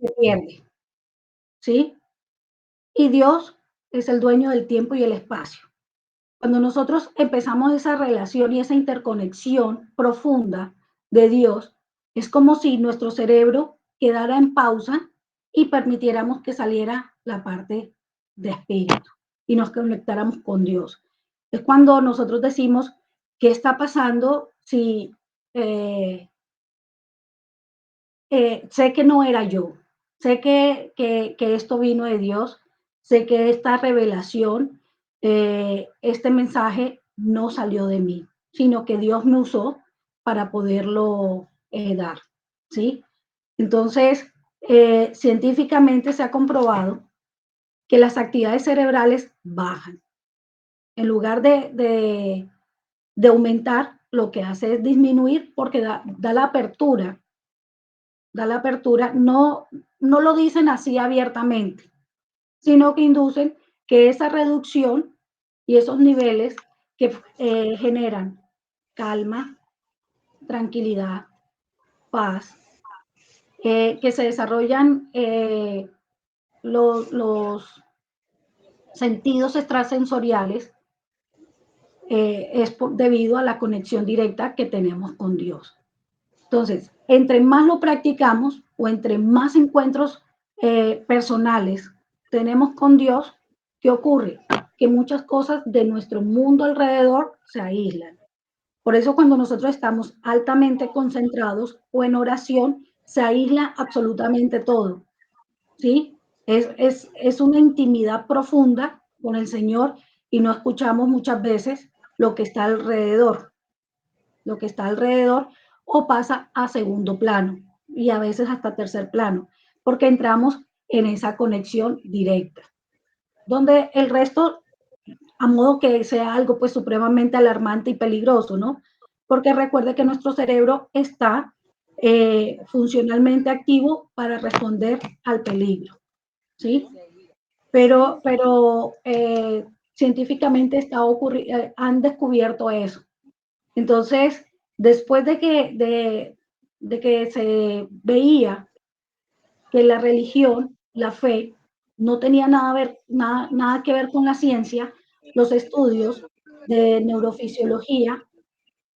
se pierde, ¿sí? Y Dios es el dueño del tiempo y el espacio. Cuando nosotros empezamos esa relación y esa interconexión profunda de Dios, es como si nuestro cerebro quedara en pausa y permitiéramos que saliera la parte de espíritu y nos conectáramos con Dios. Es cuando nosotros decimos, ¿qué está pasando si eh, sé que no era yo, sé que esto vino de Dios, sé que esta revelación, este mensaje no salió de mí, sino que Dios me usó para poderlo dar, ¿sí? Entonces, científicamente se ha comprobado que las actividades cerebrales bajan. En lugar de aumentar, lo que hace es disminuir porque da la apertura, no, no lo dicen así abiertamente, sino que inducen que esa reducción y esos niveles que generan calma, tranquilidad, paz, que se desarrollan los sentidos extrasensoriales, debido a la conexión directa que tenemos con Dios. Entonces, entre más lo practicamos o entre más encuentros personales tenemos con Dios, ¿qué ocurre? Que muchas cosas de nuestro mundo alrededor se aíslan. Por eso cuando nosotros estamos altamente concentrados o en oración, se aísla absolutamente todo, ¿sí? Es una intimidad profunda con el Señor y no escuchamos muchas veces lo que está alrededor, lo que está alrededor, o pasa a segundo plano y a veces hasta tercer plano, porque entramos en esa conexión directa, donde el resto, a modo que sea algo pues supremamente alarmante y peligroso, ¿no? Porque recuerde que nuestro cerebro está funcionalmente activo para responder al peligro, ¿sí? Pero científicamente han descubierto eso. Entonces, después de que se veía que la religión, la fe, no tenía nada que ver con la ciencia, los estudios de neurofisiología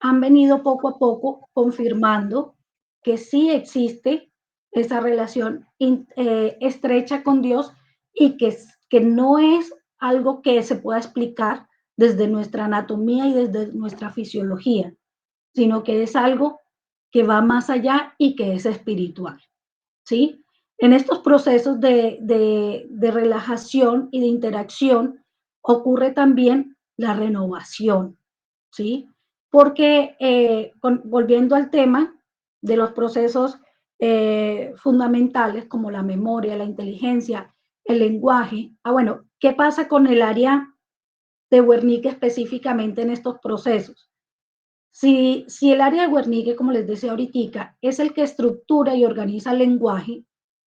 han venido poco a poco confirmando que sí existe esa relación estrecha con Dios y que no es algo que se pueda explicar desde nuestra anatomía y desde nuestra fisiología, sino que es algo que va más allá y que es espiritual, ¿sí? En estos procesos de relajación y de interacción ocurre también la renovación, ¿sí? Porque volviendo al tema de los procesos fundamentales como la memoria, la inteligencia, el lenguaje, bueno, ¿qué pasa con el área de Wernicke específicamente en estos procesos? Si el área de Wernicke, como les decía ahorita, es el que estructura y organiza el lenguaje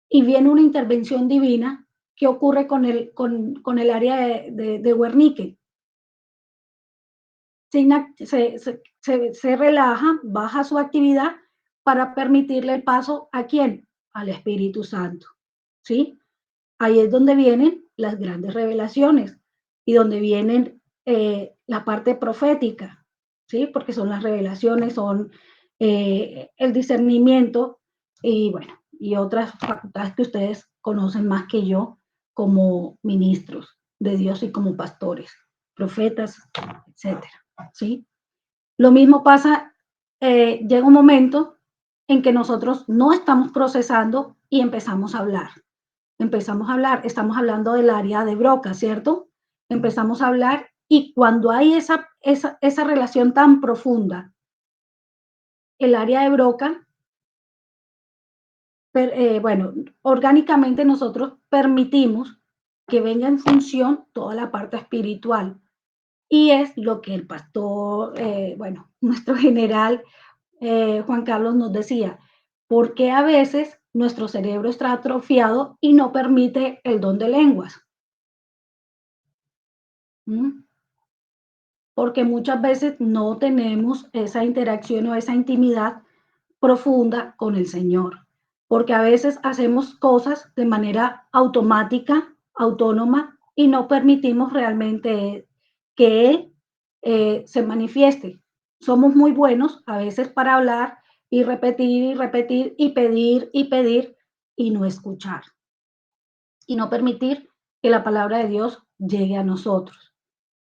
y viene una intervención divina, ¿qué ocurre con el área de Wernicke? Se relaja, baja su actividad para permitirle el paso ¿a quién? Al Espíritu Santo, ¿sí? Ahí es donde vienen las grandes revelaciones y donde vienen la parte profética, ¿sí? Porque son las revelaciones, son el discernimiento y bueno, y otras facultades que ustedes conocen más que yo como ministros de Dios y como pastores, profetas, etcétera, ¿sí? Lo mismo pasa, llega un momento en que nosotros no estamos procesando y empezamos a hablar, estamos hablando del área de Broca, ¿cierto? Empezamos a hablar y cuando hay esa relación tan profunda, el área de Broca, bueno, orgánicamente nosotros permitimos que venga en función toda la parte espiritual. Y es lo que el pastor, bueno, nuestro general Juan Carlos nos decía, ¿por qué a veces nuestro cerebro está atrofiado y no permite el don de lenguas? ¿Mm? Porque muchas veces no tenemos esa interacción o esa intimidad profunda con el Señor. porque a veces hacemos cosas de manera automática, autónoma, y no permitimos realmente que Él se manifieste. Somos muy buenos a veces para hablar y repetir y pedir y no escuchar y no permitir que la palabra de Dios llegue a nosotros.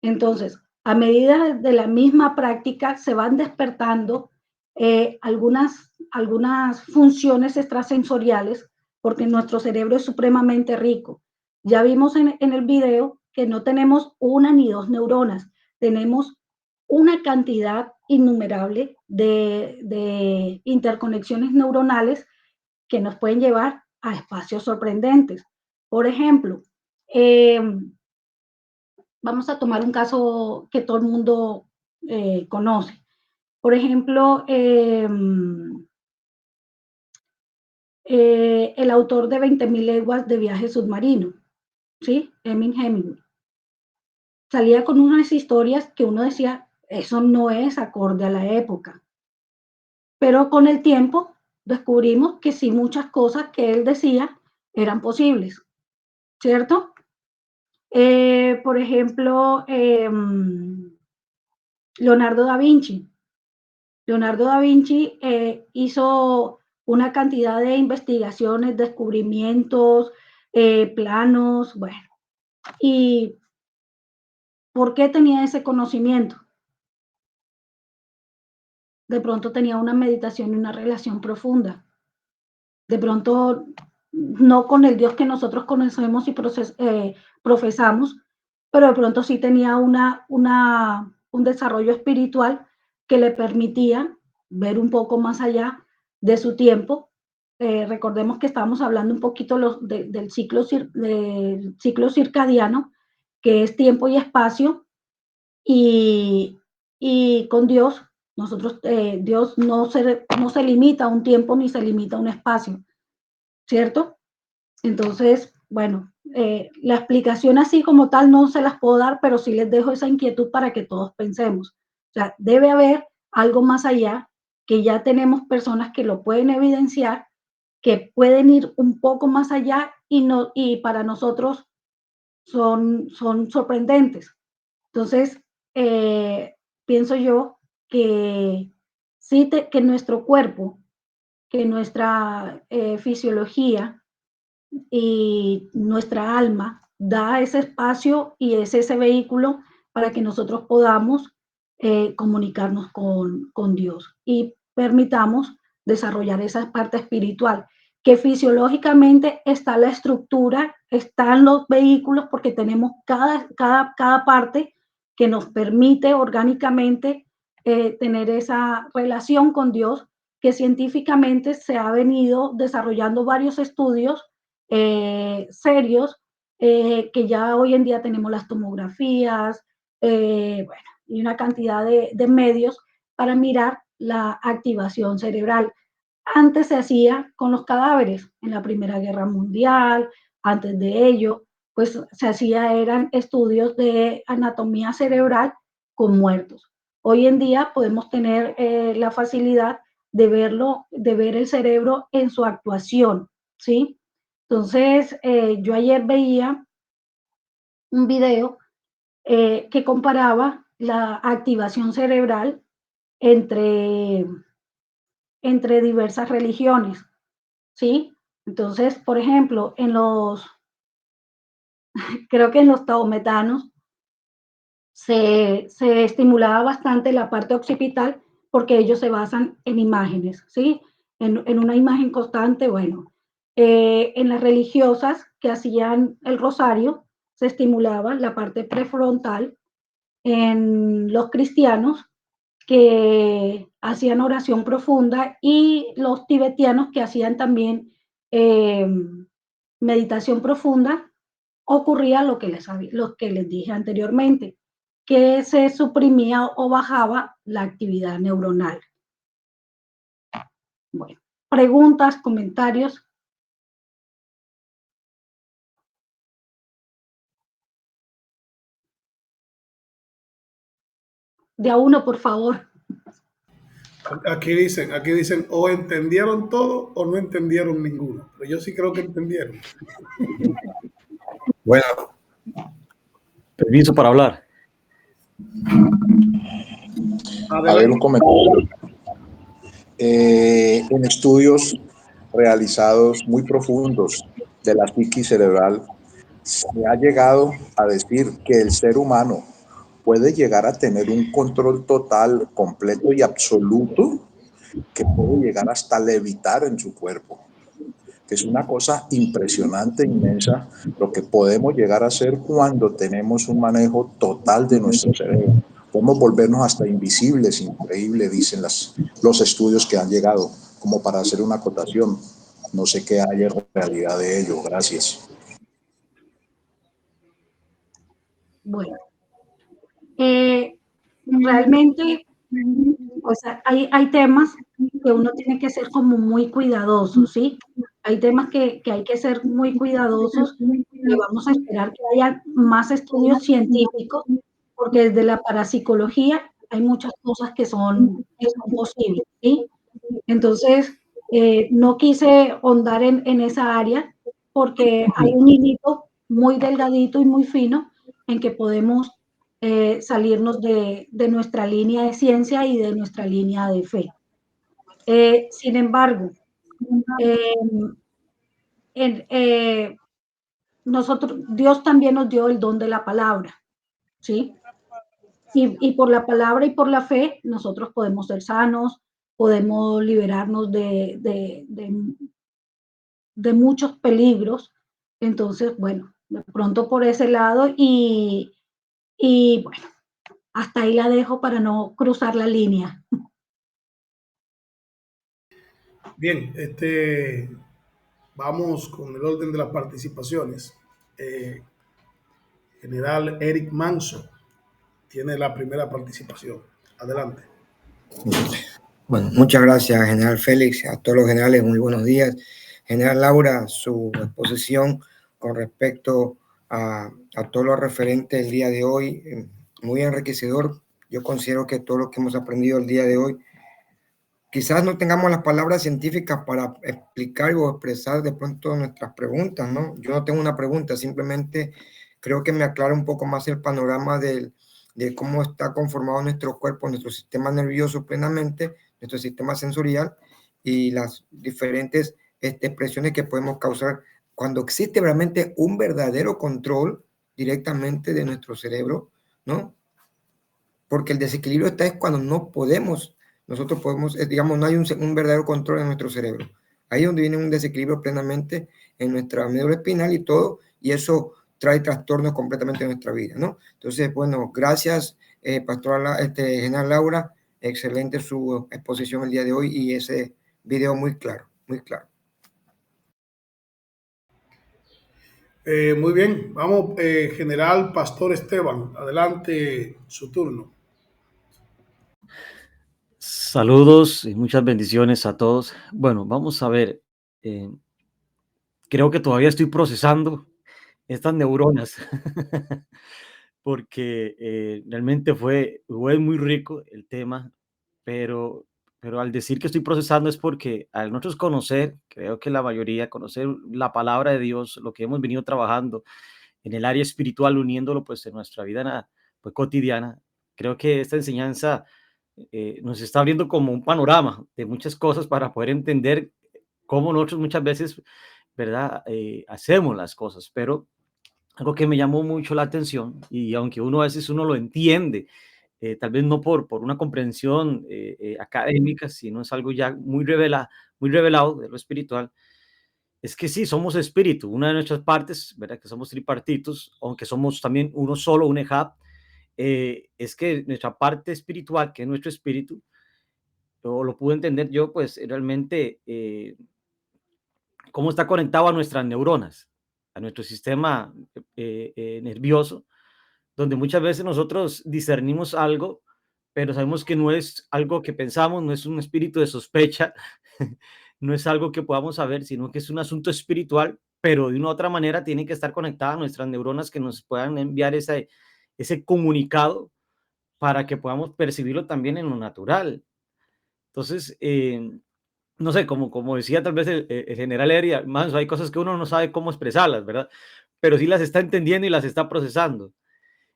Entonces, a medida de la misma práctica se van despertando algunas funciones extrasensoriales porque nuestro cerebro es supremamente rico. Ya vimos en el video que no tenemos una ni dos neuronas, tenemos una cantidad innumerable de interconexiones neuronales que nos pueden llevar a espacios sorprendentes. Por ejemplo, eh, vamos a tomar un caso que todo el mundo conoce. Por ejemplo, el autor de 20.000 leguas de viaje submarino, ¿sí? Emin Hemingway. Salía con unas historias que uno decía, eso no es acorde a la época. Pero con el tiempo descubrimos que sí, muchas cosas que él decía eran posibles, ¿cierto? Por ejemplo, Leonardo da Vinci. Leonardo da Vinci hizo una cantidad de investigaciones, descubrimientos, planos, bueno. ¿Y por qué tenía ese conocimiento? De pronto tenía una meditación y una relación profunda. De pronto no con el Dios que nosotros conocemos y profesamos, pero de pronto sí tenía un desarrollo espiritual que le permitía ver un poco más allá de su tiempo. Recordemos que estábamos hablando un poquito del ciclo circadiano, que es tiempo y espacio, y, y con Dios, Dios no se limita a un tiempo ni se limita a un espacio, ¿cierto? Entonces, bueno, la explicación así como tal no se las puedo dar, pero sí les dejo esa inquietud para que todos pensemos. O sea, debe haber algo más allá, que ya tenemos personas que lo pueden evidenciar, que pueden ir un poco más allá y para nosotros son sorprendentes. Entonces, pienso yo que sí, que nuestro cuerpo, que nuestra fisiología y nuestra alma da ese espacio y es ese vehículo para que nosotros podamos comunicarnos con Dios y permitamos desarrollar esa parte espiritual, que fisiológicamente está la estructura, están los vehículos, porque tenemos cada parte que nos permite orgánicamente tener esa relación con Dios, que científicamente se ha venido desarrollando varios estudios serios, que ya hoy en día tenemos las tomografías, bueno, y una cantidad de medios para mirar la activación cerebral. Antes se hacía con los cadáveres, en la Primera Guerra Mundial, antes de ello, pues se hacía, eran estudios de anatomía cerebral con muertos. Hoy en día podemos tener la facilidad de verlo, de ver el cerebro en su actuación, ¿sí? Entonces, yo ayer veía un video que comparaba la activación cerebral entre, entre diversas religiones, ¿sí? Entonces, por ejemplo, creo que en los taometanos se estimulaba bastante la parte occipital porque ellos se basan en imágenes, ¿sí? En una imagen constante, bueno. En las religiosas que hacían el rosario, se estimulaba la parte prefrontal. En los cristianos que hacían oración profunda y los tibetanos que hacían también eh, meditación profunda, ocurría lo que les dije anteriormente, que se suprimía o bajaba la actividad neuronal. Bueno, preguntas, comentarios. De a uno, por favor. Aquí dicen o entendieron todo o no entendieron ninguno. Pero yo sí creo que entendieron. Bueno, Permiso para hablar. a ver, un comentario. En estudios realizados muy profundos de la psiquis cerebral, se ha llegado a decir que el ser humano puede llegar a tener un control total, completo y absoluto, que puede llegar hasta levitar en su cuerpo, que es una cosa impresionante, inmensa, lo que podemos llegar a hacer cuando tenemos un manejo total de nuestro cerebro. Podemos volvernos hasta invisibles, increíble, dicen los estudios que han llegado, como para hacer una acotación. No sé qué hay en realidad de ello. Gracias. Bueno, realmente, o sea, hay temas que uno tiene que ser como muy cuidadoso, ¿sí? Hay temas que hay que ser muy cuidadosos y vamos a esperar que haya más estudios científicos, porque desde la parapsicología hay muchas cosas que son posibles, ¿sí? Entonces, no quise ahondar en esa área porque hay un hilito muy delgadito y muy fino en que podemos salirnos de nuestra línea de ciencia y de nuestra línea de fe. Sin embargo, eh, nosotros, Dios también nos dio el don de la palabra, ¿sí? Y por la palabra y por la fe, nosotros podemos ser sanos, podemos liberarnos de muchos peligros. Entonces, bueno, de pronto por ese lado y bueno, hasta ahí la dejo para no cruzar la línea. Bien, vamos con el orden de las participaciones. General Eric Manso tiene la primera participación. Adelante. Bueno, muchas gracias, General Félix, a todos los generales, muy buenos días. General Laura, su exposición con respecto a todo lo referente el día de hoy, muy enriquecedor. Yo considero que todo lo que hemos aprendido el día de hoy, quizás no tengamos las palabras científicas para explicar o expresar de pronto nuestras preguntas, ¿no? Yo no tengo una pregunta, simplemente creo que me aclara un poco más el panorama de cómo está conformado nuestro cuerpo, nuestro sistema nervioso plenamente, nuestro sistema sensorial y las diferentes expresiones que podemos causar cuando existe realmente un verdadero control directamente de nuestro cerebro, ¿no? Porque el desequilibrio está es cuando no podemos, nosotros podemos, digamos, no hay un verdadero control en nuestro cerebro. Ahí es donde viene un desequilibrio plenamente en nuestra médula espinal y todo, y eso trae trastornos completamente en nuestra vida, ¿no? Entonces, bueno, gracias, Pastora, General Laura, excelente su exposición el día de hoy y ese video muy claro, muy claro. Muy bien, vamos, General Pastor Esteban, adelante, su turno. Saludos y muchas bendiciones a todos. Bueno, vamos a ver. Creo que todavía estoy procesando estas neuronas porque realmente fue muy rico el tema, pero, pero al decir que estoy procesando es porque al nosotros conocer, creo que la mayoría, conocer la palabra de Dios, lo que hemos venido trabajando en el área espiritual, uniéndolo pues en nuestra vida pues, cotidiana, creo que esta enseñanza nos está abriendo como un panorama de muchas cosas para poder entender cómo nosotros muchas veces, ¿verdad? Hacemos las cosas, pero algo que me llamó mucho la atención, y aunque uno a veces uno lo entiende, tal vez no por una comprensión académica, sino es algo ya muy revelado de lo espiritual, es que sí, somos espíritu, una de nuestras partes, ¿verdad? Que somos tripartitos, aunque somos también uno solo, un ejab, es que nuestra parte espiritual, que es nuestro espíritu, o lo pude entender yo, pues realmente cómo está conectado a nuestras neuronas, a nuestro sistema nervioso, donde muchas veces nosotros discernimos algo, pero sabemos que no es algo que pensamos, no es un espíritu de sospecha, no es algo que podamos saber, sino que es un asunto espiritual, pero de una u otra manera tiene que estar conectada a nuestras neuronas que nos puedan enviar ese comunicado para que podamos percibirlo también en lo natural. Entonces, no sé, como decía tal vez el general Eria Manso, hay cosas que uno no sabe cómo expresarlas, ¿verdad? Pero sí las está entendiendo y las está procesando.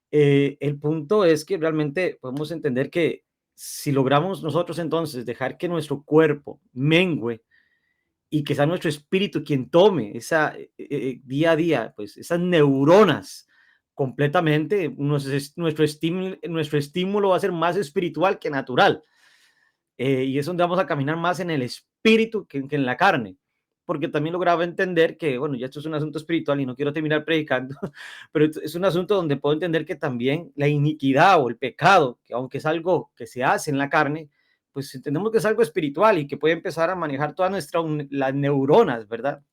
El punto es que realmente podemos entender que si logramos nosotros entonces dejar que nuestro cuerpo mengue y que sea nuestro espíritu quien tome esa día a día, pues esas neuronas completamente, nuestro estímulo va a ser más espiritual que natural. Y es donde vamos a caminar más en el espíritu que en la carne, porque también lograba entender que, bueno, ya esto es un asunto espiritual y no quiero terminar predicando, pero es un asunto donde puedo entender que también la iniquidad o el pecado, que aunque es algo que se hace en la carne, pues entendemos que es algo espiritual y que puede empezar a manejar todas las neuronas, ¿verdad?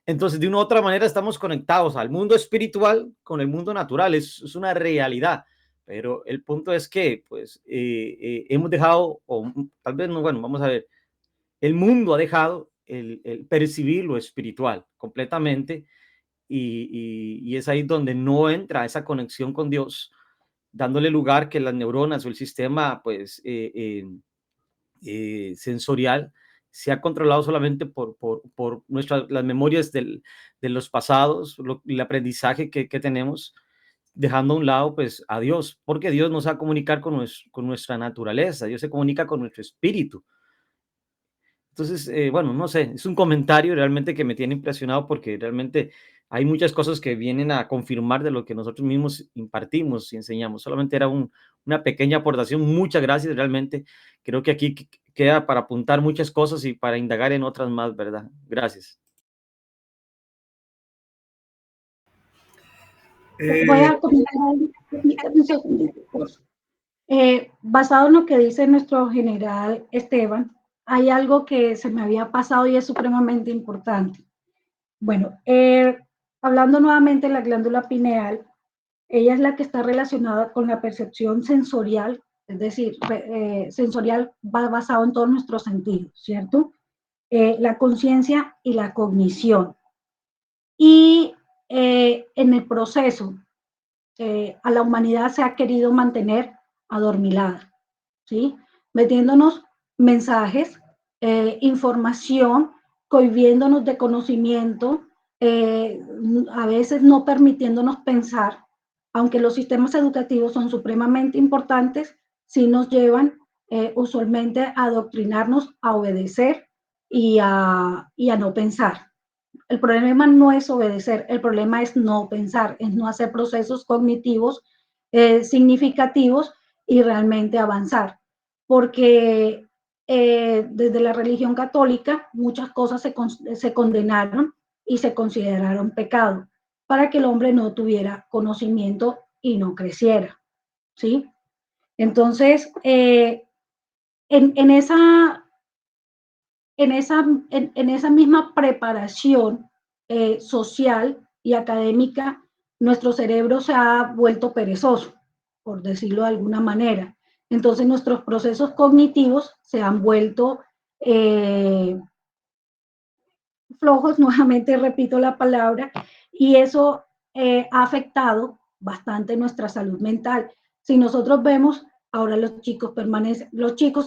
Entonces, de una u otra manera, estamos conectados al mundo espiritual con el mundo natural, es una realidad. Pero el punto es que, pues, hemos dejado, o tal vez no, bueno, vamos a ver, el mundo ha dejado el percibir lo espiritual completamente y es ahí donde no entra esa conexión con Dios, dándole lugar que las neuronas o el sistema, pues, sensorial se ha controlado solamente por las memorias de los pasados, el aprendizaje que tenemos, dejando a un lado pues a Dios, porque Dios nos va a comunicar con nuestra naturaleza, Dios se comunica con nuestro espíritu. Entonces, bueno, no sé, es un comentario realmente que me tiene impresionado porque realmente hay muchas cosas que vienen a confirmar de lo que nosotros mismos impartimos y enseñamos. Solamente era una pequeña aportación. Muchas gracias, realmente. Creo que aquí queda para apuntar muchas cosas y para indagar en otras más, ¿verdad? Gracias. Voy a comentar algo. Permítame un segundito, por favor. Basado en lo que dice nuestro general Esteban, hay algo que se me había pasado y es supremamente importante. Bueno, hablando nuevamente de la glándula pineal, ella es la que está relacionada con la percepción sensorial, es decir, sensorial va basado en todos nuestros sentidos, ¿cierto? La conciencia y la cognición. Y en el proceso, a la humanidad se ha querido mantener adormilada, ¿sí? Metiéndonos mensajes, información, cohibiéndonos de conocimiento, a veces no permitiéndonos pensar, aunque los sistemas educativos son supremamente importantes, sí nos llevan usualmente a adoctrinarnos, a obedecer y a no pensar. El problema no es obedecer, el problema es no pensar, es no hacer procesos cognitivos significativos y realmente avanzar. Porque desde la religión católica muchas cosas se condenaron y se consideraron pecado para que el hombre no tuviera conocimiento y no creciera, ¿sí? Entonces, en esa esa misma preparación social y académica, nuestro cerebro se ha vuelto perezoso, por decirlo de alguna manera. Entonces nuestros procesos cognitivos se han vuelto flojos, nuevamente repito la palabra, y eso ha afectado bastante nuestra salud mental. Si nosotros vemos, ahora los chicos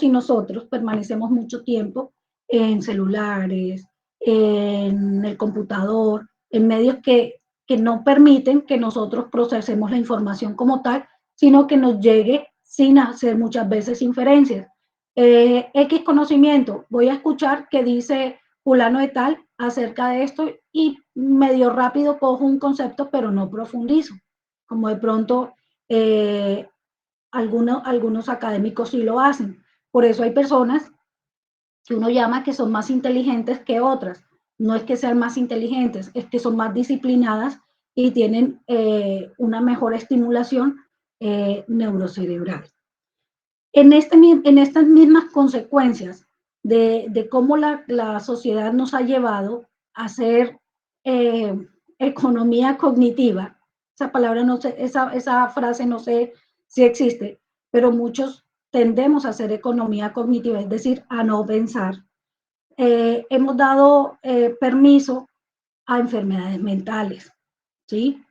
y nosotros permanecemos mucho tiempo en celulares, en el computador, en medios que no permiten que nosotros procesemos la información como tal, sino que nos llegue sin hacer muchas veces inferencias. X conocimiento, voy a escuchar que dice fulano de tal acerca de esto y medio rápido cojo un concepto, pero no profundizo, como de pronto algunos académicos sí lo hacen. Por eso hay personas que uno llama que son más inteligentes que otras. No es que sean más inteligentes, es que son más disciplinadas y tienen una mejor estimulación neurocerebral. En estas mismas consecuencias de cómo la sociedad nos ha llevado a hacer economía cognitiva, esa palabra no sé, esa frase no sé si existe, pero muchos tendemos a hacer economía cognitiva, es decir, a no pensar. Hemos dado permiso a enfermedades mentales, ¿sí?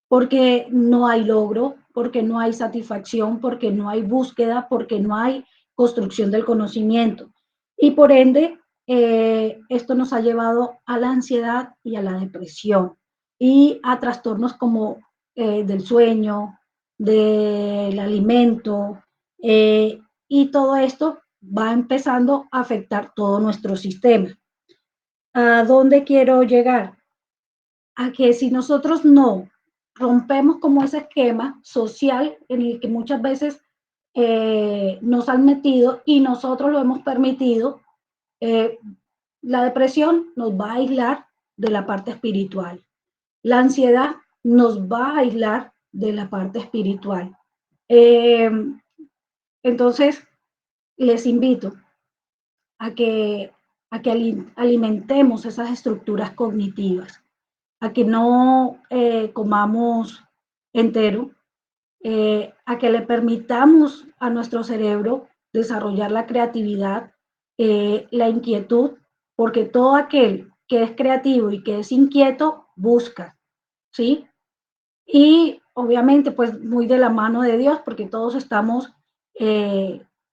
Porque no hay logro, porque no hay satisfacción, porque no hay búsqueda, porque no hay construcción del conocimiento. Y por ende, esto nos ha llevado a la ansiedad y a la depresión y a trastornos como del sueño, del alimento, y todo esto va empezando a afectar todo nuestro sistema. ¿A dónde quiero llegar? A que si nosotros no rompemos como ese esquema social en el que muchas veces nos han metido y nosotros lo hemos permitido, eh, la depresión nos va a aislar de la parte espiritual. La ansiedad nos va a aislar de la parte espiritual. Eh, entonces, les invito a que, a que alimentemos esas estructuras cognitivas, a que no comamos entero, a que le permitamos a nuestro cerebro desarrollar la creatividad, la inquietud, porque todo aquel que es creativo y que es inquieto busca, ¿sí? Y obviamente, pues muy de la mano de Dios, porque todos estamos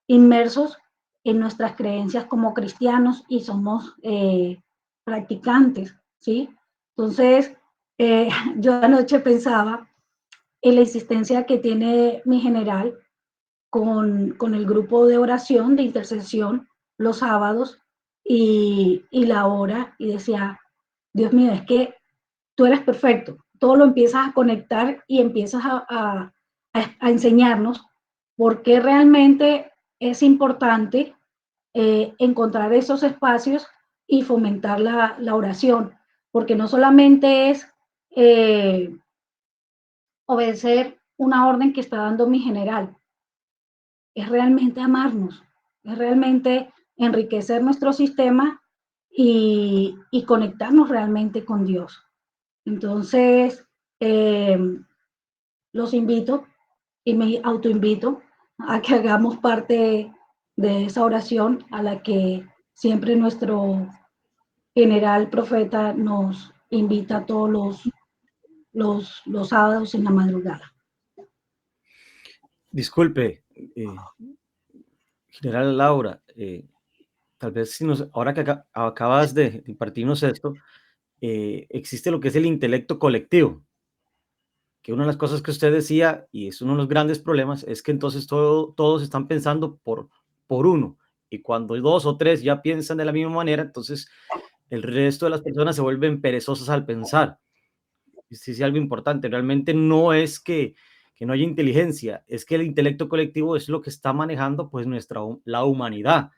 inmersos en nuestras creencias como cristianos y somos practicantes, ¿sí? Entonces, yo anoche pensaba en la insistencia que tiene mi general con el grupo de oración, de intercesión, los sábados y la hora, y decía, Dios mío, es que tú eres perfecto, todo lo empiezas a conectar y empiezas a enseñarnos por qué realmente es importante encontrar esos espacios y fomentar la oración, porque no solamente es eh, obedecer una orden que está dando mi general, es realmente amarnos, es realmente enriquecer nuestro sistema y conectarnos realmente con Dios. Entonces, eh, los invito y me autoinvito a que hagamos parte de esa oración a la que siempre nuestro general profeta nos invita todos los sábados en la madrugada. Disculpe, General Laura, tal vez si ahora que acabas de impartirnos esto, existe lo que es el intelecto colectivo, que una de las cosas que usted decía, y es uno de los grandes problemas, es que entonces todos están pensando por uno, y cuando dos o tres ya piensan de la misma manera, entonces el resto de las personas se vuelven perezosas al pensar. Sí, sí, algo importante, realmente no es que no haya inteligencia, es que el intelecto colectivo es lo que está manejando pues la humanidad.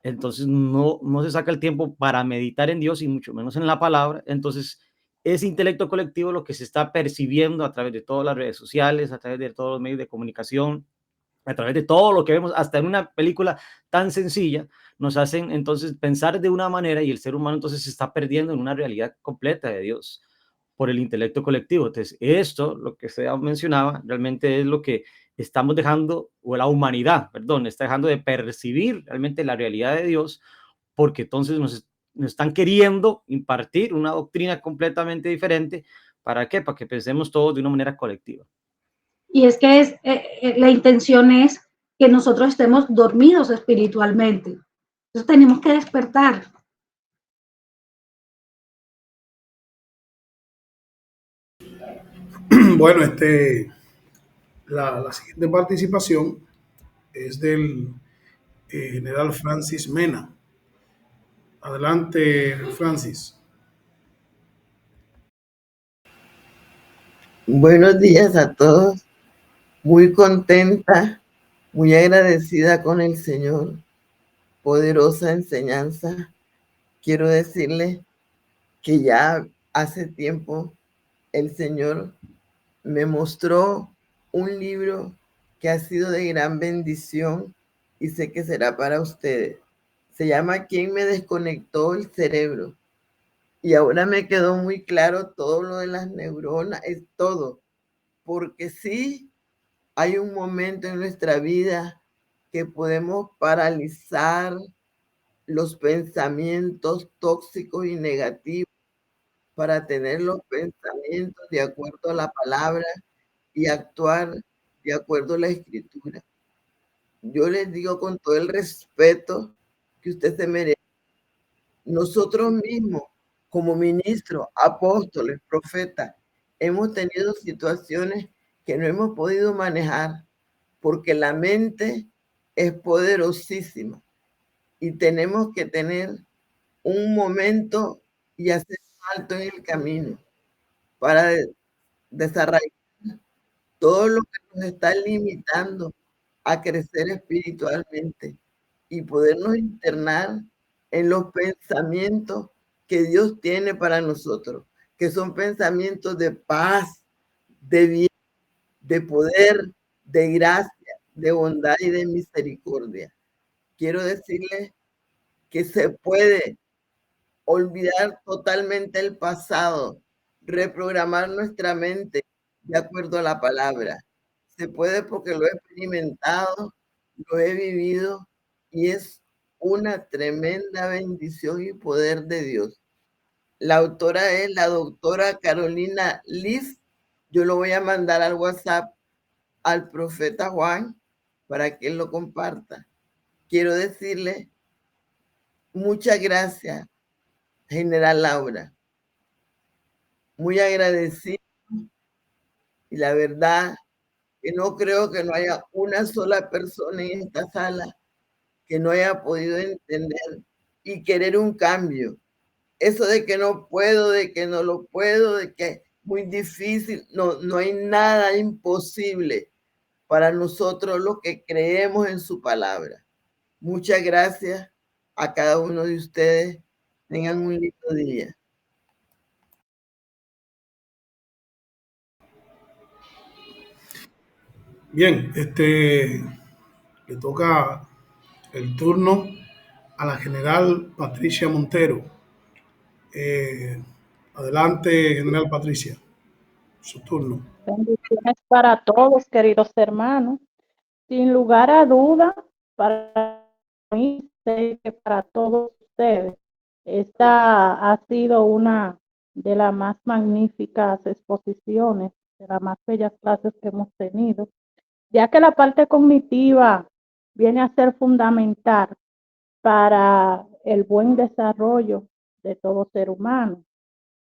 Entonces no se saca el tiempo para meditar en Dios y mucho menos en la palabra. Entonces, ese intelecto colectivo lo que se está percibiendo a través de todas las redes sociales, a través de todos los medios de comunicación, a través de todo lo que vemos, hasta en una película tan sencilla, nos hacen entonces pensar de una manera y el ser humano entonces se está perdiendo en una realidad completa de Dios por el intelecto colectivo. Entonces, esto, lo que usted mencionaba, realmente es lo que estamos dejando, o la humanidad, perdón, está dejando de percibir realmente la realidad de Dios, porque entonces nos están queriendo impartir una doctrina completamente diferente. ¿Para qué? Para que pensemos todos de una manera colectiva. Y es que la intención es que nosotros estemos dormidos espiritualmente. Entonces tenemos que despertar. Bueno, la siguiente participación es del general Francis Mena. Adelante, Francis. Buenos días a todos. Muy contenta, muy agradecida con el Señor. Poderosa enseñanza. Quiero decirle que ya hace tiempo el Señor me mostró un libro que ha sido de gran bendición y sé que será para ustedes. Se llama ¿Quién me desconectó el cerebro? Y ahora me quedó muy claro todo lo de las neuronas, es todo. Porque sí, hay un momento en nuestra vida que podemos paralizar los pensamientos tóxicos y negativos para tener los pensamientos de acuerdo a la palabra y actuar de acuerdo a la escritura. yo les digo con todo el respeto que usted se merece. Nosotros mismos, como ministros, apóstoles, profetas, hemos tenido situaciones que no hemos podido manejar porque la mente es poderosísima y tenemos que tener un momento y hacer un alto en el camino para desarrollar todo lo que nos está limitando a crecer espiritualmente y podernos internar en los pensamientos que Dios tiene para nosotros, que son pensamientos de paz, de bien, de poder, de gracia, de bondad y de misericordia. Quiero decirles que se puede olvidar totalmente el pasado, reprogramar nuestra mente de acuerdo a la palabra. Se puede porque lo he experimentado, lo he vivido y es una tremenda bendición y poder de Dios. La autora es la doctora Carolina Liz. Yo lo voy a mandar al WhatsApp al profeta Juan para que él lo comparta. Quiero decirle muchas gracias, General Laura. Muy agradecido y la verdad que no creo que no haya una sola persona en esta sala que no haya podido entender y querer un cambio. Eso de que no puedo, de que no lo puedo, de que es muy difícil, no hay nada imposible para nosotros los que creemos en su palabra. Muchas gracias a cada uno de ustedes. Tengan un lindo día. Bien, le toca el turno a la general Patricia Montero. Adelante, general Patricia, su turno. Bendiciones para todos, queridos hermanos. Sin lugar a duda, para mí, sé que para todos ustedes, esta ha sido una de las más magníficas exposiciones, de las más bellas clases que hemos tenido, ya que la parte cognitiva viene a ser fundamental para el buen desarrollo de todo ser humano.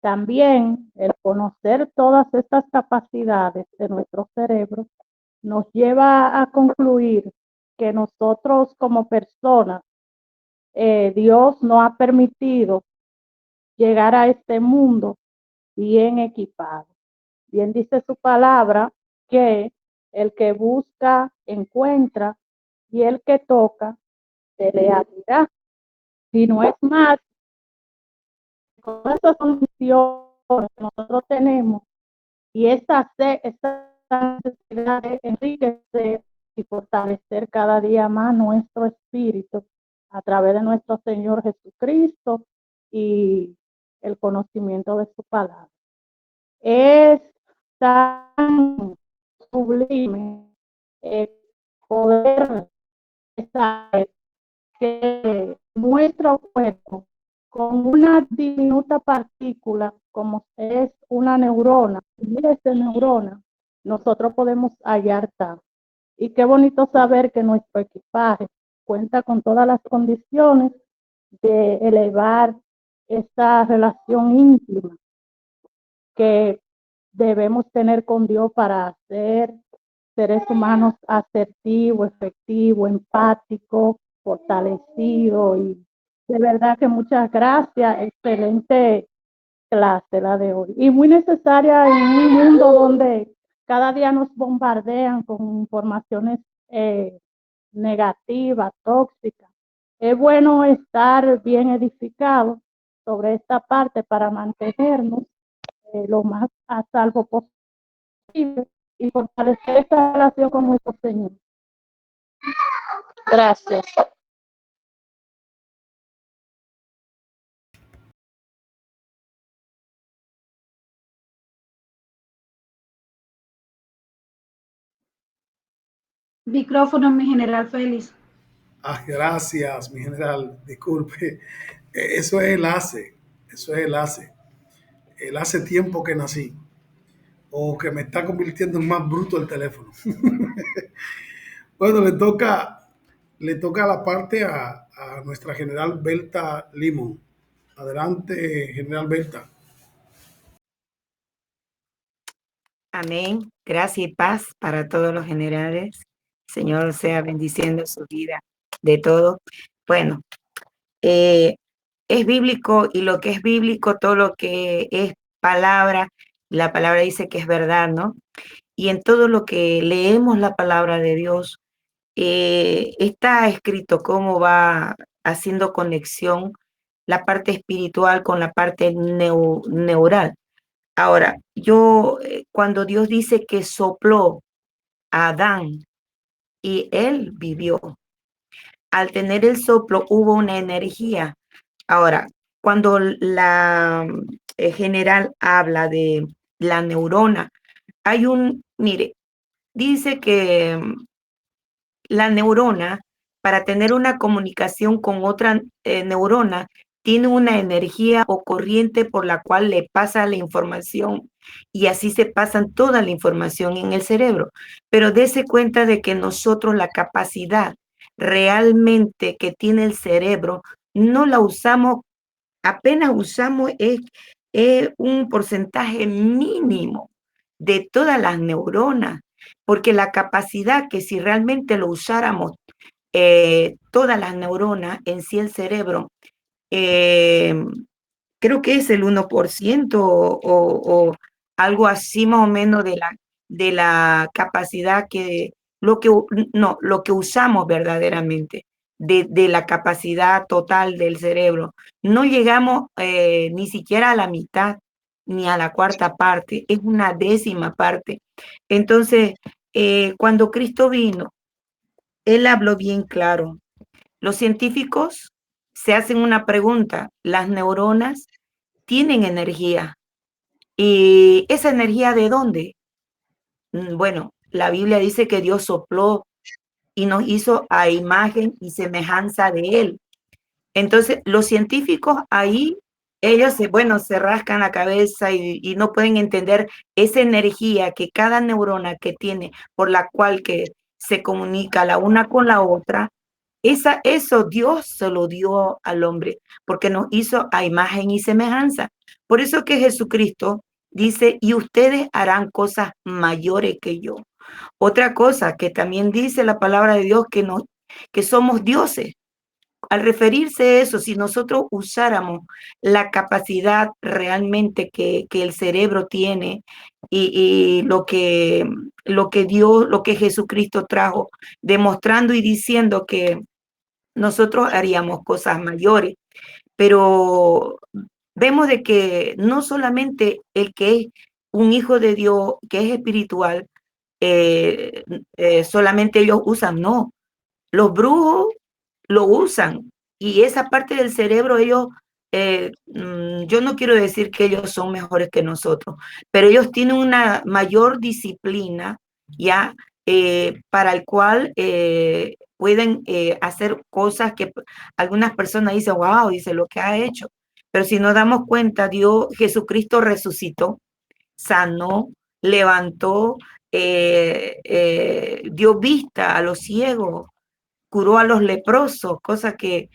También el conocer todas estas capacidades de nuestro cerebro nos lleva a concluir que nosotros como personas, Dios nos ha permitido llegar a este mundo bien equipado. Bien dice su palabra que el que busca, encuentra, y el que toca, se le abrirá. Si no es más, con esas condiciones que nosotros tenemos, y esta necesidad de enriquecer y fortalecer cada día más nuestro espíritu a través de nuestro Señor Jesucristo y el conocimiento de su palabra. Es tan sublime poder saber que nuestro cuerpo, con una diminuta partícula, como es una neurona, miles de neuronas, nosotros podemos hallar tanto. Y qué bonito saber que nuestro equipaje cuenta con todas las condiciones de elevar esta relación íntima que debemos tener con Dios para ser seres humanos asertivos, efectivos, empáticos, fortalecidos. Y de verdad que muchas gracias. Excelente clase la de hoy. Y muy necesaria en un mundo donde cada día nos bombardean con informaciones negativas, tóxicas. Es bueno estar bien edificado sobre esta parte para mantenernos lo más a salvo posible y fortalecer esta relación con nuestro Señor. Gracias. Micrófono, mi general Félix. Gracias, mi general. Disculpe. Eso es el hace. Eso es el hace. El hace tiempo que nací. O que me está convirtiendo en más bruto el teléfono. Bueno, le toca le toca la parte a nuestra general Berta Limón. Adelante, general Berta. Amén. Gracia y paz para todos los generales. Señor sea bendiciendo su vida de todo. Bueno, es bíblico, y lo que es bíblico, todo lo que es palabra, la palabra dice que es verdad, ¿no? Y en todo lo que leemos la palabra de Dios, está escrito cómo va haciendo conexión la parte espiritual con la parte neural. Ahora, cuando Dios dice que sopló a Adán y él vivió, al tener el soplo hubo una energía. Ahora, cuando la general habla de la neurona, mire, dice que la neurona, para tener una comunicación con otra neurona, tiene una energía o corriente por la cual le pasa la información, y así se pasan toda la información en el cerebro. Pero dése cuenta de que nosotros la capacidad realmente que tiene el cerebro no la usamos, apenas usamos un porcentaje mínimo de todas las neuronas, porque la capacidad que si realmente lo usáramos, todas las neuronas en sí el cerebro, creo que es el 1% o algo así más o menos de la capacidad lo que usamos verdaderamente, de la capacidad total del cerebro. No llegamos ni siquiera a la mitad ni a la cuarta parte, es una décima parte. Entonces, cuando Cristo vino, Él habló bien claro. Los científicos se hacen una pregunta: las neuronas tienen energía. ¿Y esa energía de dónde? Bueno, la Biblia dice que Dios sopló y nos hizo a imagen y semejanza de Él. Entonces, los científicos ahí, ellos se rascan la cabeza y no pueden entender esa energía que cada neurona que tiene, por la cual que se comunica la una con la otra. Eso Dios se lo dio al hombre, porque nos hizo a imagen y semejanza. Por eso que Jesucristo dice: y ustedes harán cosas mayores que yo. Otra cosa que también dice la palabra de Dios, que somos dioses. Al referirse a eso, si nosotros usáramos la capacidad realmente que el cerebro tiene, y lo que Dios, lo que Jesucristo trajo, demostrando y diciendo que nosotros haríamos cosas mayores, pero vemos de que no solamente el que es un hijo de Dios, que es espiritual, solamente ellos usan, no. Los brujos lo usan, y esa parte del cerebro ellos, yo no quiero decir que ellos son mejores que nosotros, pero ellos tienen una mayor disciplina, ya, para el cual pueden hacer cosas que algunas personas dicen: wow, dice lo que ha hecho. Pero si nos damos cuenta, Jesucristo resucitó, sanó, levantó, dio vista a los ciegos, curó a los leprosos, cosa que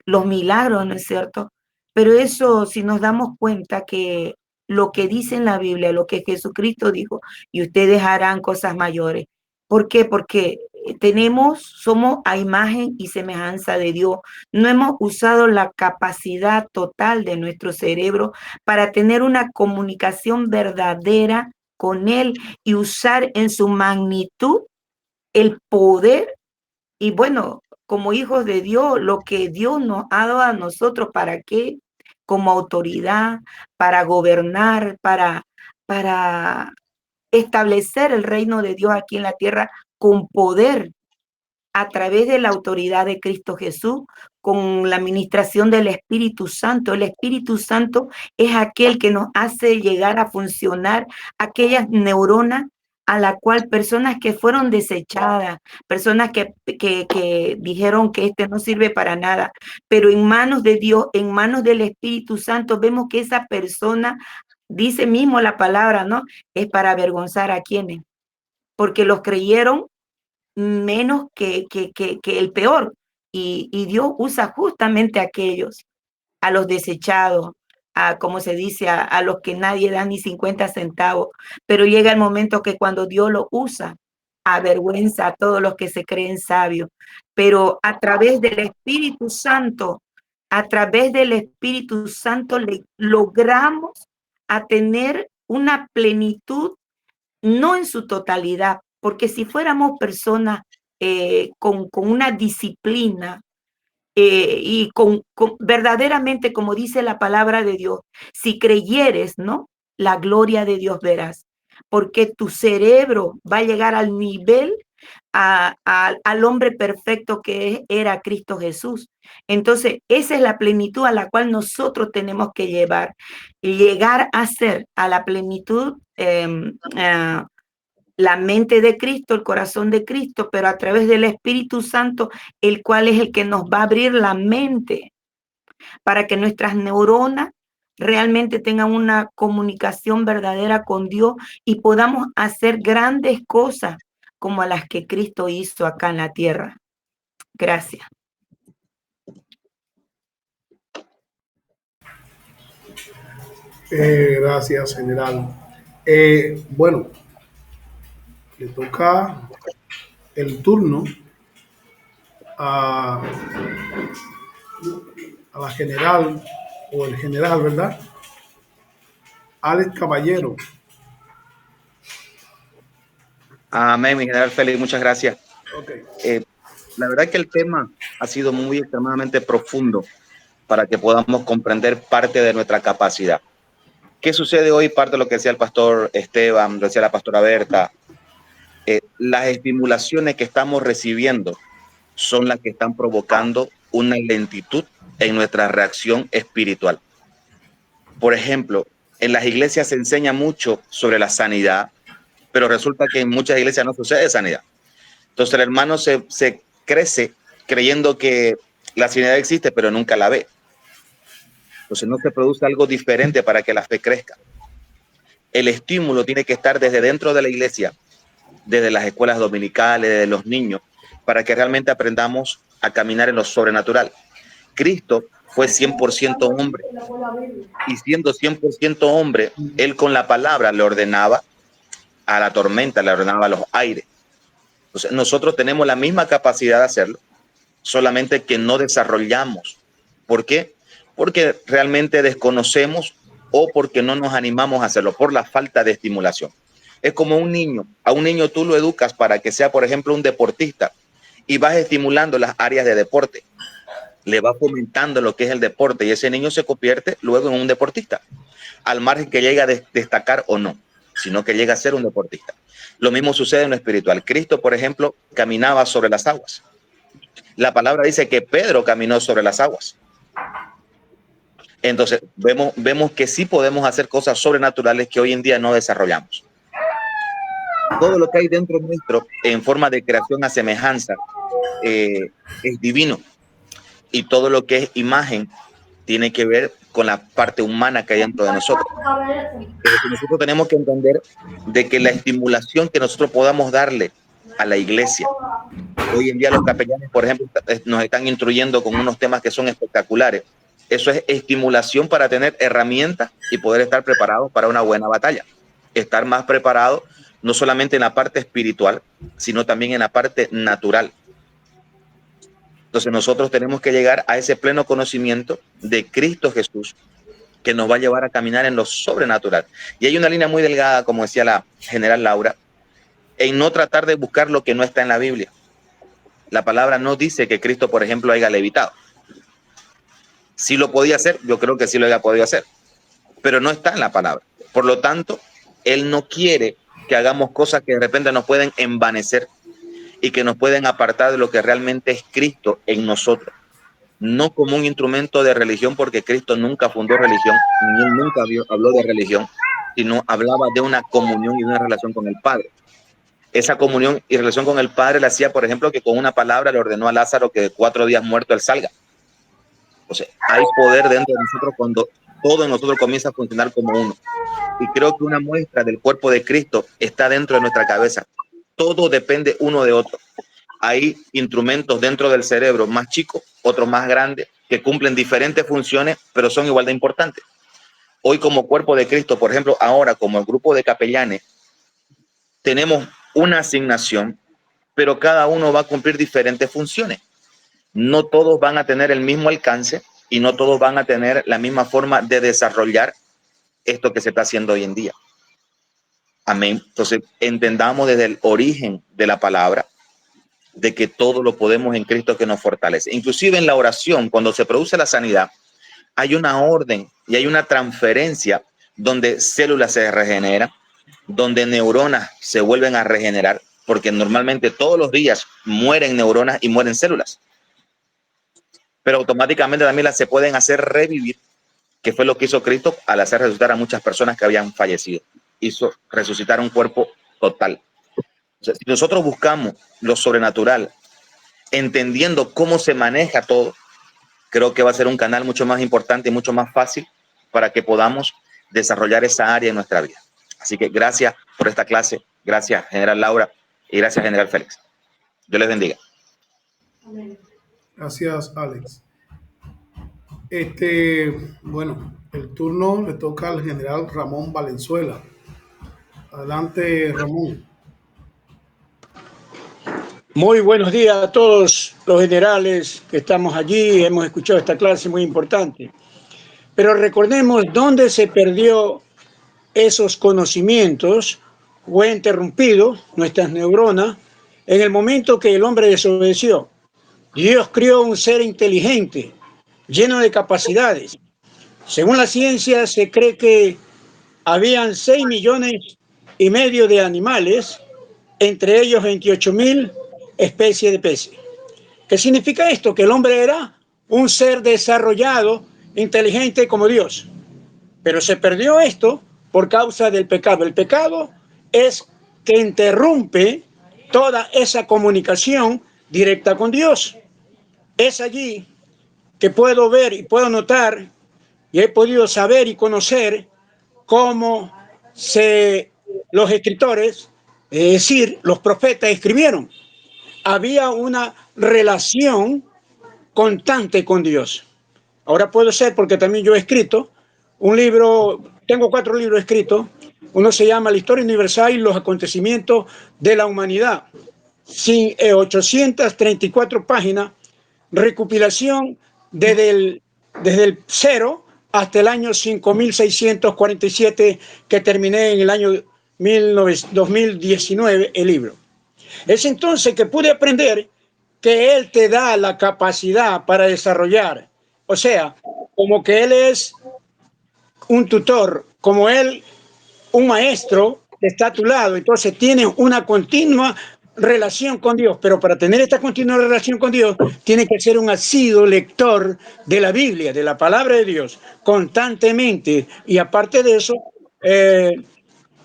los milagros, ¿no es cierto? Pero eso, si nos damos cuenta que lo que dice en la Biblia, lo que Jesucristo dijo: y ustedes harán cosas mayores. ¿Por qué? Porque somos a imagen y semejanza de Dios. No hemos usado la capacidad total de nuestro cerebro para tener una comunicación verdadera con Él y usar en su magnitud el poder. Y bueno, como hijos de Dios, lo que Dios nos ha dado a nosotros, ¿para qué? Como autoridad, para gobernar, para establecer el reino de Dios aquí en la tierra con poder, a través de la autoridad de Cristo Jesús, con la administración del Espíritu Santo. El Espíritu Santo es aquel que nos hace llegar a funcionar aquellas neuronas a la cual personas que fueron desechadas, personas que dijeron que no sirve para nada, pero en manos de Dios, en manos del Espíritu Santo, vemos que esa persona, dice mismo la palabra, ¿no? Es para avergonzar a quienes, porque los creyeron menos que el peor. Y Dios usa justamente a aquellos, a los desechados, a, como se dice, a los que nadie da ni 50 centavos. Pero llega el momento que cuando Dios lo usa, avergüenza a todos los que se creen sabios. Pero a través del Espíritu Santo, logramos a tener una plenitud, no en su totalidad, porque si fuéramos personas con una disciplina, y verdaderamente, como dice la palabra de Dios, si creyeres, ¿no? La gloria de Dios verás, porque tu cerebro va a llegar al nivel al hombre perfecto que era Cristo Jesús. Entonces, esa es la plenitud a la cual nosotros tenemos que llegar a ser a la plenitud, la mente de Cristo, el corazón de Cristo, pero a través del Espíritu Santo, el cual es el que nos va a abrir la mente para que nuestras neuronas realmente tengan una comunicación verdadera con Dios y podamos hacer grandes cosas como las que Cristo hizo acá en la tierra. Gracias. Gracias, general. Bueno, le toca el turno a la general o el general, ¿verdad? Alex Caballero. Amén, mi general Félix, muchas gracias. Okay. La verdad que el tema ha sido muy extremadamente profundo para que podamos comprender parte de nuestra capacidad. ¿Qué sucede hoy? Parte de lo que decía el pastor Esteban, decía la pastora Berta. Las estimulaciones que estamos recibiendo son las que están provocando una lentitud en nuestra reacción espiritual. Por ejemplo, en las iglesias se enseña mucho sobre la sanidad, pero resulta que en muchas iglesias no sucede sanidad. Entonces el hermano se crece creyendo que la sanidad existe, pero nunca la ve. Entonces no se produce algo diferente para que la fe crezca. El estímulo tiene que estar desde dentro de la iglesia, desde las escuelas dominicales, desde los niños, para que realmente aprendamos a caminar en lo sobrenatural. Cristo fue 100% hombre, y siendo 100% hombre, él con la palabra le ordenaba a la tormenta, le ordenaba a los aires. Entonces, nosotros tenemos la misma capacidad de hacerlo, solamente que no desarrollamos. ¿Por qué? Porque realmente desconocemos o porque no nos animamos a hacerlo, por la falta de estimulación. Es como un niño. A un niño tú lo educas para que sea, por ejemplo, un deportista y vas estimulando las áreas de deporte. Le va fomentando lo que es el deporte y ese niño se convierte luego en un deportista, al margen que llegue a destacar o no, sino que llega a ser un deportista. Lo mismo sucede en lo espiritual. Cristo, por ejemplo, caminaba sobre las aguas. La palabra dice que Pedro caminó sobre las aguas. Entonces, vemos que sí podemos hacer cosas sobrenaturales que hoy en día no desarrollamos. Todo lo que hay dentro nuestro en forma de creación a semejanza es divino. Y todo lo que es imagen tiene que ver con la parte humana que hay dentro de nosotros. Nosotros tenemos que entender de que la estimulación que nosotros podamos darle a la iglesia, hoy en día los capellanes, por ejemplo, nos están instruyendo con unos temas que son espectaculares. Eso es estimulación para tener herramientas y poder estar preparados para una buena batalla. Estar más preparados no solamente en la parte espiritual, sino también en la parte natural. Entonces nosotros tenemos que llegar a ese pleno conocimiento de Cristo Jesús, que nos va a llevar a caminar en lo sobrenatural. Y hay una línea muy delgada, como decía la general Laura, en no tratar de buscar lo que no está en la Biblia. La palabra no dice que Cristo, por ejemplo, haya levitado. Si lo podía hacer, yo creo que sí lo haya podido hacer, pero no está en la palabra. Por lo tanto, Él no quiere que hagamos cosas que de repente nos pueden envanecer y que nos pueden apartar de lo que realmente es Cristo en nosotros. No como un instrumento de religión, porque Cristo nunca fundó religión, ni Él nunca habló de religión, sino hablaba de una comunión y una relación con el Padre. Esa comunión y relación con el Padre le hacía, por ejemplo, que con una palabra le ordenó a Lázaro que de 4 días muerto él salga. O sea, hay poder dentro de nosotros cuando todo en nosotros comienza a funcionar como uno. Y creo que una muestra del cuerpo de Cristo está dentro de nuestra cabeza. Todo depende uno de otro. hay instrumentos dentro del cerebro más chicos, otros más grandes, que cumplen diferentes funciones, pero son igual de importantes. Hoy como cuerpo de Cristo, por ejemplo, ahora como el grupo de capellanes, tenemos una asignación, pero cada uno va a cumplir diferentes funciones. No todos van a tener el mismo alcance y no todos van a tener la misma forma de desarrollar esto que se está haciendo hoy en día. Amén. Entonces, entendamos desde el origen de la palabra de que todo lo podemos en Cristo que nos fortalece. Inclusive en la oración, cuando se produce la sanidad, hay una orden y hay una transferencia donde células se regeneran, donde neuronas se vuelven a regenerar, porque normalmente todos los días mueren neuronas y mueren células. Pero automáticamente también las se pueden hacer revivir, que fue lo que hizo Cristo al hacer resucitar a muchas personas que habían fallecido. Hizo resucitar un cuerpo total. O sea, si nosotros buscamos lo sobrenatural, entendiendo cómo se maneja todo, creo que va a ser un canal mucho más importante y mucho más fácil para que podamos desarrollar esa área en nuestra vida. Así que gracias por esta clase, gracias General Laura y gracias General Félix. Dios les bendiga. Gracias, Alex. Bueno, el turno le toca al general Ramón Valenzuela. Adelante, Ramón. Muy buenos días a todos los generales que estamos allí. Hemos escuchado esta clase muy importante. Pero recordemos dónde se perdió esos conocimientos. Fue interrumpido nuestras neuronas en el momento que el hombre desobedeció. Dios crió un ser inteligente, lleno de capacidades. Según la ciencia, se cree que habían 6,5 millones de animales, entre ellos 28,000 especies de peces. ¿Qué significa esto? Que el hombre era un ser desarrollado, inteligente como Dios. Pero se perdió esto por causa del pecado. El pecado es que interrumpe toda esa comunicación directa con Dios. Es allí que puedo ver y puedo notar y he podido saber y conocer cómo los escritores, es decir, los profetas escribieron. Había una relación constante con Dios. Ahora puedo ser, porque también yo he escrito un libro, tengo 4 libros escritos. Uno se llama La Historia Universal y los acontecimientos de la humanidad. 834 páginas, recopilación desde el 0 hasta el año 5647, que terminé en el año 2019 el libro. Es entonces que pude aprender que Él te da la capacidad para desarrollar. O sea, como que Él es un tutor, como Él, un maestro, está a tu lado. Entonces tienes una continua relación con Dios. Pero para tener esta continua relación con Dios, tienes que ser un asiduo lector de la Biblia, de la palabra de Dios, constantemente. Y aparte de eso,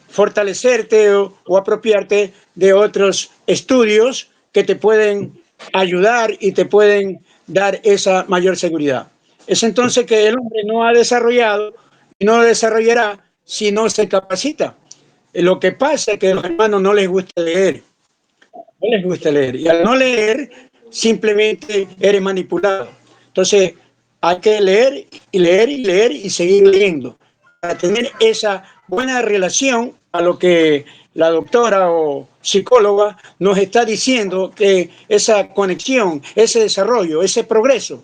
fortalecerte o apropiarte de otros estudios que te pueden ayudar y te pueden dar esa mayor seguridad. Es entonces que el hombre no ha desarrollado y no desarrollará si no se capacita. Lo que pasa es que a los hermanos no les gusta leer. No les gusta leer. Y al no leer, simplemente eres manipulado. Entonces, hay que leer y leer y leer y seguir leyendo para tener esa buena relación a lo que la doctora o psicóloga nos está diciendo, que esa conexión, ese desarrollo, ese progreso,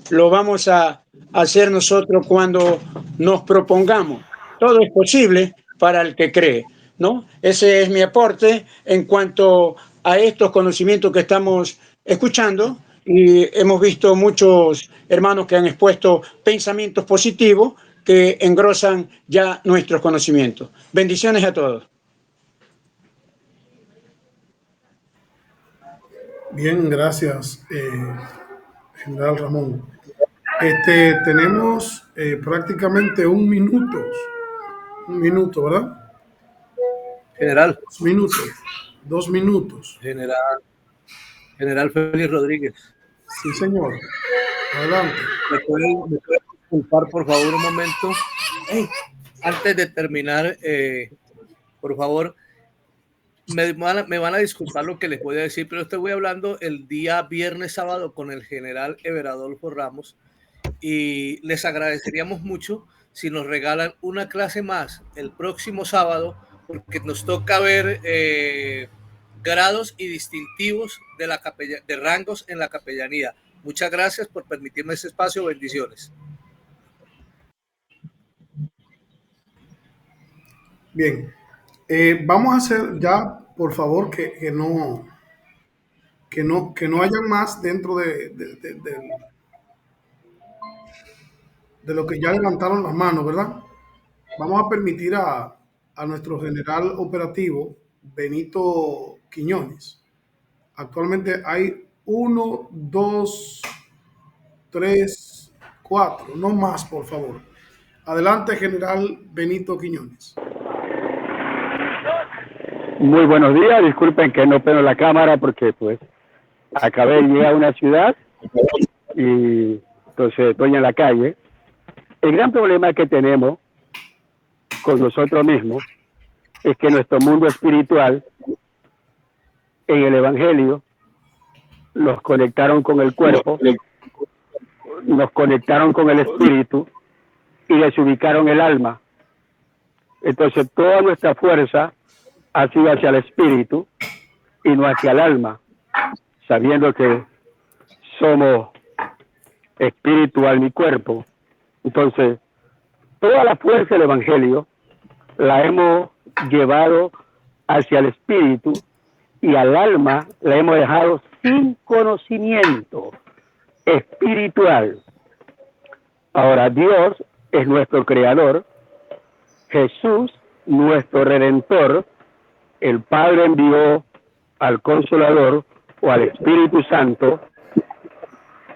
lo vamos a hacer nosotros cuando nos propongamos. Todo es posible para el que cree, ¿no? Ese es mi aporte en cuanto a estos conocimientos que estamos escuchando, y hemos visto muchos hermanos que han expuesto pensamientos positivos que engrosan ya nuestros conocimientos. Bendiciones a todos. Bien, gracias, general Ramón. Tenemos prácticamente un minuto, ¿verdad? General. 2 minutos. General Félix Rodríguez. Sí, señor. Adelante. ¿Me puede disculpar, por favor, un momento? Antes de terminar, por favor, me van a disculpar lo que les voy a decir, pero estoy hablando el día viernes, sábado con el general Everadolfo Ramos y les agradeceríamos mucho si nos regalan una clase más el próximo sábado, porque nos toca ver grados y distintivos de rangos en la capellanía. Muchas gracias por permitirme ese espacio. Bendiciones. Bien, vamos a hacer ya, por favor, que no haya más dentro de lo que ya levantaron las manos, ¿verdad? Vamos a permitir a nuestro general operativo, Benito Quiñones. Actualmente hay 1, 2, 3, 4, no más, por favor. Adelante, general Benito Quiñones. Muy buenos días, disculpen que no prendo la cámara porque pues acabé de llegar a una ciudad y entonces estoy en la calle. El gran problema que tenemos con nosotros mismos es que nuestro mundo espiritual en el Evangelio nos conectaron con el cuerpo, nos conectaron con el espíritu y desubicaron el alma. Entonces toda nuestra fuerza ha sido hacia el espíritu y no hacia el alma, sabiendo que somos espíritu, alma y cuerpo. Entonces, toda la fuerza del Evangelio la hemos llevado hacia el espíritu y al alma la hemos dejado sin conocimiento espiritual. Ahora, Dios es nuestro creador, Jesús nuestro redentor, el Padre envió al Consolador o al Espíritu Santo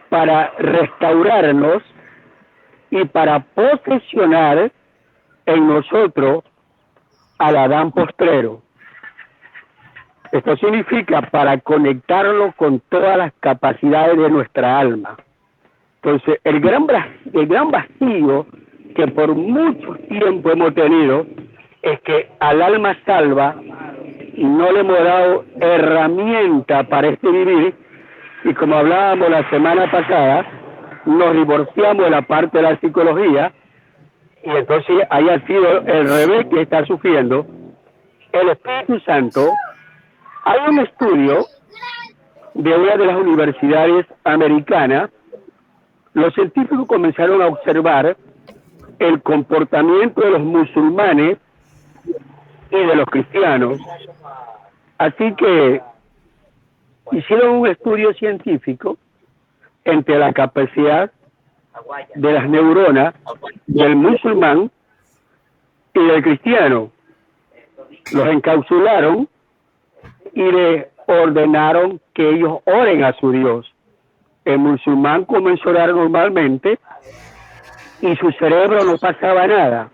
para restaurarnos y para posesionar en nosotros al Adán postrero. Esto significa para conectarlo con todas las capacidades de nuestra alma. Entonces, el gran vacío que por mucho tiempo hemos tenido es que al alma salva no le hemos dado herramienta para este vivir, y como hablábamos la semana pasada, nos divorciamos de la parte de la psicología, y entonces haya sido el revés que está sufriendo el Espíritu Santo. Hay un estudio de una de las universidades americanas. Los científicos comenzaron a observar el comportamiento de los musulmanes y de los cristianos. Así que hicieron un estudio científico entre la capacidad de las neuronas del musulmán y del cristiano. Los encapsularon y les ordenaron que ellos oren a su Dios. El musulmán comenzó a orar normalmente y su cerebro no pasaba nada.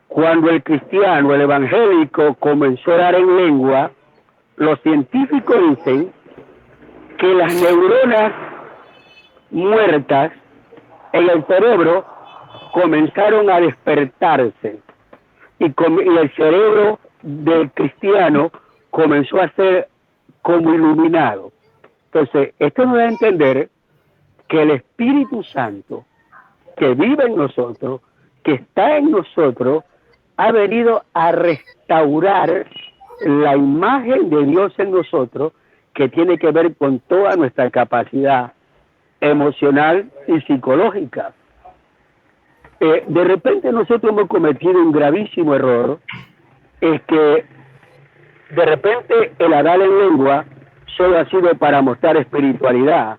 Cuando el cristiano, el evangélico, comenzó a orar en lengua, los científicos dicen que las neuronas muertas en el cerebro comenzaron a despertarse y el cerebro del cristiano comenzó a ser como iluminado. Entonces, esto nos da a entender que el Espíritu Santo que vive en nosotros, que está en nosotros, ha venido a restaurar la imagen de Dios en nosotros, que tiene que ver con toda nuestra capacidad emocional y psicológica. De repente nosotros hemos cometido un gravísimo error, es que de repente el hablar en lengua solo ha sido para mostrar espiritualidad,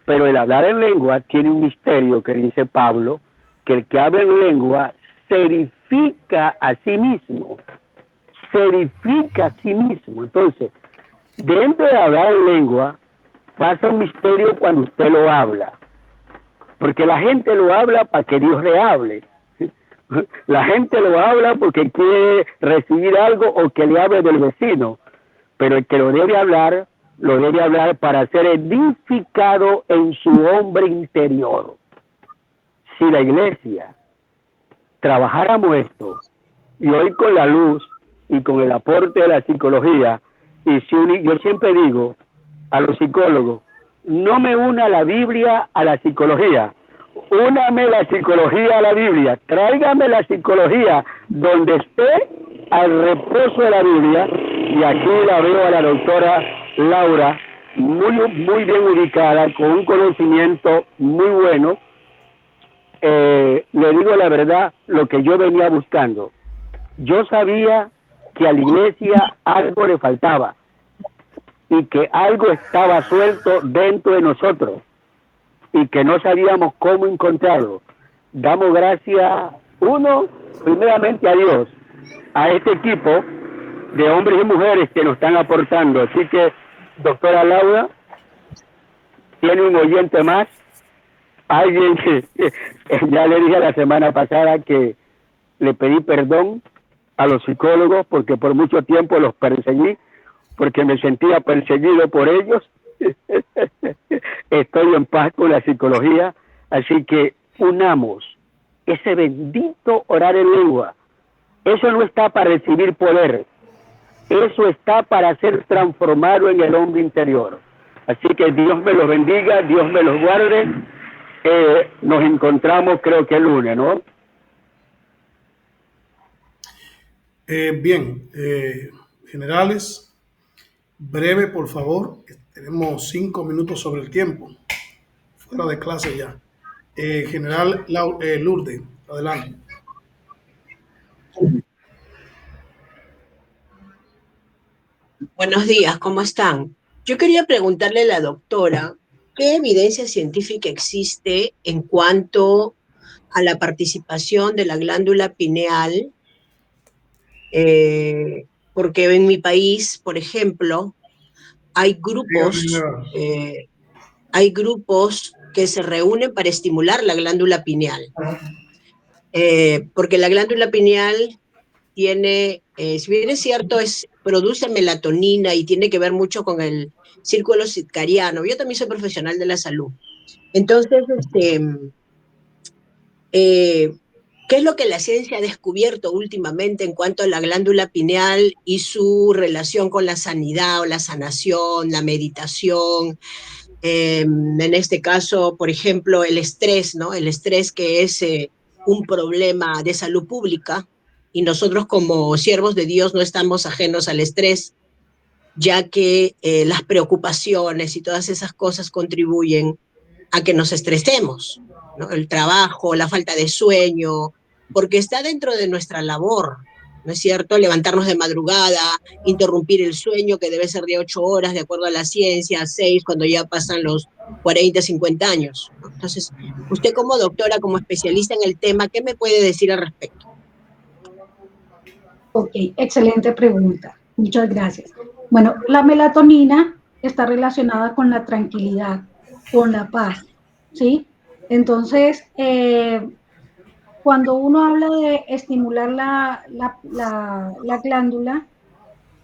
pero el hablar en lengua tiene un misterio que dice Pablo, que el que habla en lengua se edifica a sí mismo, se edifica a sí mismo. Entonces, dentro de hablar en lengua pasa un misterio cuando usted lo habla, porque la gente lo habla para que Dios le hable. La gente lo habla porque quiere recibir algo o que le hable del vecino, pero el que lo debe hablar para ser edificado en su hombre interior. Si la iglesia trabajáramos esto, y hoy con la luz y con el aporte de la psicología, y yo siempre digo a los psicólogos, no me una la Biblia a la psicología, úname la psicología a la Biblia, tráigame la psicología donde esté al reposo de la Biblia, y aquí la veo a la doctora Laura muy bien ubicada, con un conocimiento muy bueno. Le digo la verdad, lo que yo venía buscando. Yo sabía que a la iglesia algo le faltaba y que algo estaba suelto dentro de nosotros y que no sabíamos cómo encontrarlo. Damos gracias, primeramente a Dios, a este equipo de hombres y mujeres que nos están aportando. Así que, doctora Laura, tiene un oyente más. Alguien que ya le dije la semana pasada que le pedí perdón a los psicólogos porque por mucho tiempo los perseguí, porque me sentía perseguido por ellos. Estoy en paz con la psicología, así que unamos ese bendito orar en lengua. Eso no está para recibir poder, eso está para ser transformado en el hombre interior. Así que Dios me los bendiga, Dios me los guarde. Nos encontramos creo que el lunes, ¿no? Bien, generales, breve por favor, tenemos 5 minutos sobre el tiempo, fuera de clase ya. General Lourdes, adelante. Buenos días, ¿cómo están? Yo quería preguntarle a la doctora, ¿qué evidencia científica existe en cuanto a la participación de la glándula pineal? Porque en mi país, por ejemplo, hay grupos que se reúnen para estimular la glándula pineal. Porque la glándula pineal tiene, si bien es cierto, produce melatonina y tiene que ver mucho con el círculo circadiano. Yo también soy profesional de la salud. Entonces, ¿qué es lo que la ciencia ha descubierto últimamente en cuanto a la glándula pineal y su relación con la sanidad o la sanación, la meditación? En este caso, por ejemplo, el estrés, ¿no? El estrés que es un problema de salud pública, y nosotros como siervos de Dios no estamos ajenos al estrés, ya que las preocupaciones y todas esas cosas contribuyen a que nos estresemos, ¿no? El trabajo, la falta de sueño, porque está dentro de nuestra labor, ¿no es cierto? Levantarnos de madrugada, interrumpir el sueño que debe ser de 8 horas, de acuerdo a la ciencia, 6 cuando ya pasan los 40, 50 años, ¿no? Entonces, usted como doctora, como especialista en el tema, ¿qué me puede decir al respecto? Ok, excelente pregunta. Muchas gracias. Bueno, la melatonina está relacionada con la tranquilidad, con la paz, ¿sí? Entonces, cuando uno habla de estimular la glándula,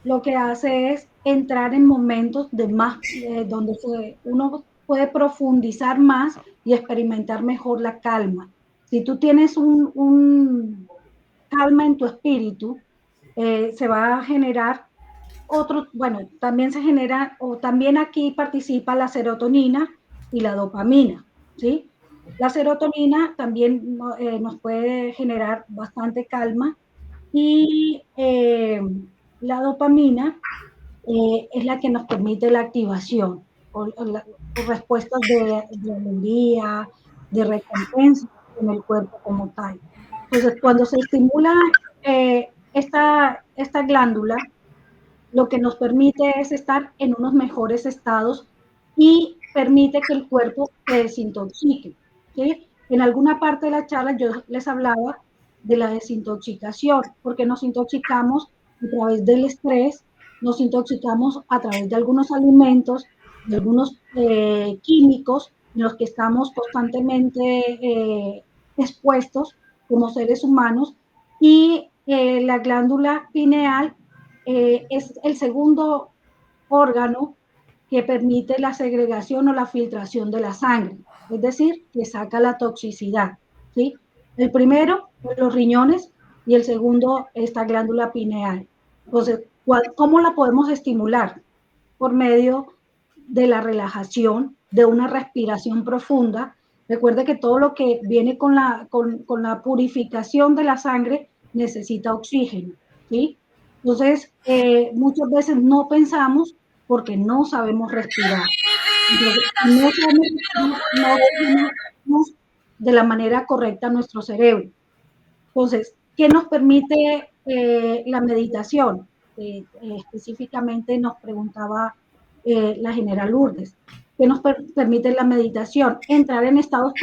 lo que hace es entrar en momentos de más, donde uno puede profundizar más y experimentar mejor la calma. Si tú tienes un calma en tu espíritu, se va a generar también se genera, o también aquí participa la serotonina y la dopamina, ¿sí? La serotonina también nos puede generar bastante calma y la dopamina es la que nos permite la activación o respuestas de alegría, de recompensa en el cuerpo como tal. Entonces, cuando se estimula esta glándula, lo que nos permite es estar en unos mejores estados y permite que el cuerpo se desintoxique, ¿sí? En alguna parte de la charla yo les hablaba de la desintoxicación, porque nos intoxicamos a través del estrés, nos intoxicamos a través de algunos alimentos, de algunos químicos en los que estamos constantemente expuestos como seres humanos, y la glándula pineal es el segundo órgano que permite la segregación o la filtración de la sangre, es decir, que saca la toxicidad, ¿sí? El primero, los riñones, y el segundo, esta glándula pineal. Entonces, ¿cómo la podemos estimular? Por medio de la relajación, de una respiración profunda. Recuerde que todo lo que viene con la purificación de la sangre necesita oxígeno, ¿sí? Entonces, muchas veces no pensamos porque no sabemos respirar. Entonces, no sabemos respirar, no oxigenamos de la manera correcta nuestro cerebro. Entonces, ¿qué nos permite la meditación? Específicamente nos preguntaba la general Lourdes. ¿Qué nos permite la meditación? Entrar en estados